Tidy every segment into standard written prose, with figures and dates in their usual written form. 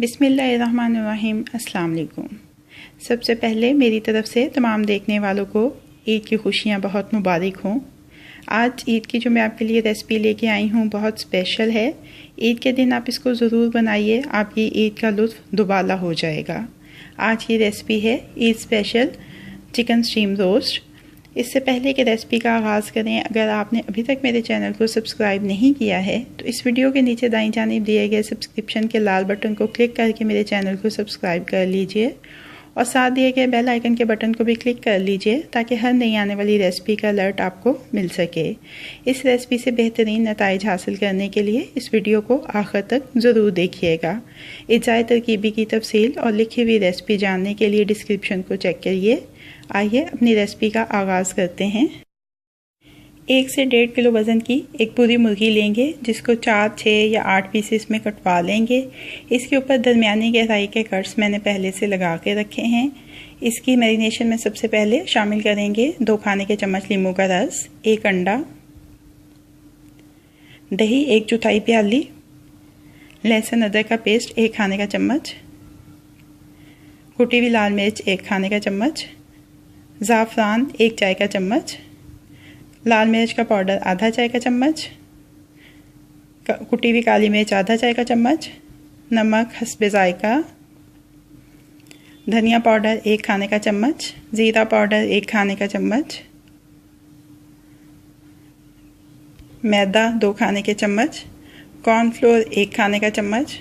बिस्मिल्लाहिर्रहमानिर्रहीम। अस्सलाम वालेकुम। सबसे पहले मेरी तरफ़ से तमाम देखने वालों को ईद की खुशियाँ बहुत मुबारक हों। आज ईद की जो मैं आपके लिए रेसिपी लेके आई हूँ बहुत स्पेशल है। ईद के दिन आप इसको ज़रूर बनाइए, आपकी ईद का लुत्फ़ दुबाला हो जाएगा। आज की रेसिपी है Eid special chicken steam roast. इससे पहले कि रेसिपी का आगाज़ करें, अगर आपने अभी तक मेरे चैनल को सब्सक्राइब नहीं किया है तो इस वीडियो के नीचे दाईं जानिब दिए गए सब्सक्रिप्शन के लाल बटन को क्लिक करके मेरे चैनल को सब्सक्राइब कर लीजिए और साथ दिए गए बेल आइकन के बटन को भी क्लिक कर लीजिए ताकि हर नई आने वाली रेसिपी का अलर्ट आपको मिल सके। इस रेसिपी से बेहतरीन नताइज हासिल करने के लिए इस वीडियो को आखिर तक ज़रूर देखिएगा। इजाज़ तरकीबी की तफसील और लिखी हुई रेसिपी जानने के लिए डिस्क्रिप्शन को चेक करिए। आइए अपनी रेसिपी का आगाज़ करते हैं। 1 से 1.5 किलो वज़न की एक पूरी मुर्गी लेंगे जिसको 4, 6 या 8 पीसेस में कटवा लेंगे। इसके ऊपर दरमियानी गहराई के कट्स मैंने पहले से लगा के रखे हैं। इसकी मैरिनेशन में सबसे पहले शामिल करेंगे 2 खाने के चम्मच नींबू का रस, 1 अंडा, दही 1/4 प्याली, लहसुन अदरक का पेस्ट 1 खाने का चम्मच, कुटी हुई लाल मिर्च 1 खाने का चम्मच, ज़ाफ़रान 1 चाय का चम्मच, लाल मिर्च का पाउडर आधा चाय का चम्मच, कुटी हुई काली मिर्च आधा चाय का चम्मच, नमक हस्बे ज़ायका, धनिया पाउडर 1 खाने का चम्मच, ज़ीरा पाउडर 1 खाने का चम्मच, मैदा 2 खाने के चम्मच, कॉर्नफ्लोर 1 खाने का चम्मच।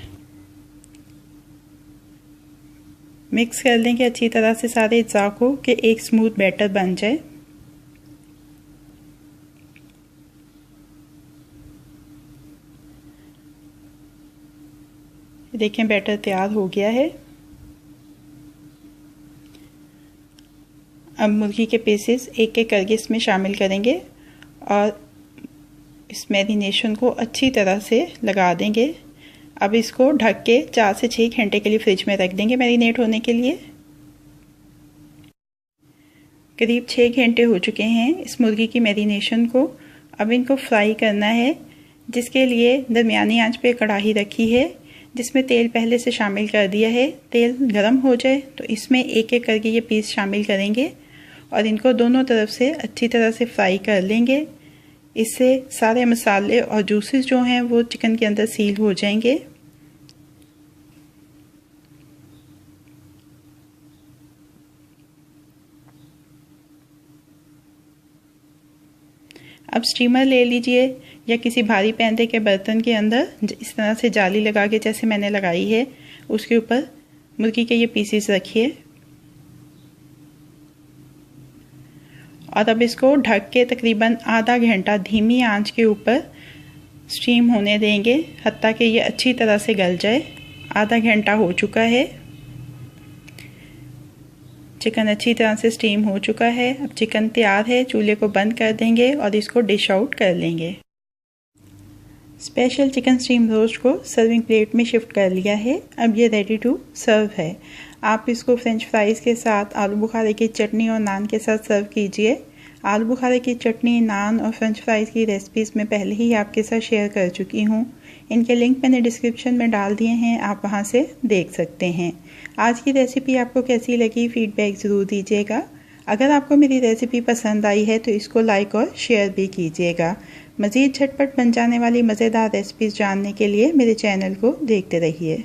मिक्स कर लेंगे अच्छी तरह से सारे अज्जा को कि एक स्मूथ बैटर बन जाए। देखें बैटर तैयार हो गया है। अब मुर्गी के पीसेस एक एक करके इसमें शामिल करेंगे और इस मैरिनेशन को अच्छी तरह से लगा देंगे। अब इसको ढक के 4 से 6 घंटे के लिए फ्रिज में रख देंगे मैरिनेट होने के लिए। करीब 6 घंटे हो चुके हैं इस मुर्गी की मैरिनेशन को। अब इनको फ्राई करना है, जिसके लिए दरमियानी आंच पे कढ़ाई रखी है जिसमें तेल पहले से शामिल कर दिया है। तेल गरम हो जाए तो इसमें एक एक करके ये पीस शामिल करेंगे और इनको दोनों तरफ से अच्छी तरह से फ्राई कर लेंगे। इससे सारे मसाले और जूसेस जो हैं वो चिकन के अंदर सील हो जाएंगे। अब स्टीमर ले लीजिए या किसी भारी पैंदे के बर्तन के अंदर इस तरह से जाली लगा के जैसे मैंने लगाई है उसके ऊपर मुर्गी के ये पीसेस रखिए और अब इसको ढक के तकरीबन आधा घंटा धीमी आंच के ऊपर स्टीम होने देंगे हत्ता कि ये अच्छी तरह से गल जाए। आधा घंटा हो चुका है, चिकन अच्छी तरह से स्टीम हो चुका है। अब चिकन तैयार है, चूल्हे को बंद कर देंगे और इसको डिश आउट कर लेंगे। स्पेशल चिकन स्टीम रोस्ट को सर्विंग प्लेट में शिफ्ट कर लिया है। अब ये रेडी टू सर्व है। आप इसको फ्रेंच फ्राइज़ के साथ, आलू बुखारे की चटनी और नान के साथ सर्व कीजिए। आलू बुखारे की चटनी, नान और फ्रेंच फ्राइज़ की रेसिपीज़ मैं पहले ही आपके साथ शेयर कर चुकी हूँ। इनके लिंक मैंने डिस्क्रिप्शन में डाल दिए हैं, आप वहाँ से देख सकते हैं। आज की रेसिपी आपको कैसी लगी फीडबैक ज़रूर दीजिएगा। अगर आपको मेरी रेसिपी पसंद आई है तो इसको लाइक और शेयर भी कीजिएगा। मज़ीद झटपट बन जाने वाली मज़ेदार रेसिपीज़ जानने के लिए मेरे चैनल को देखते रहिए।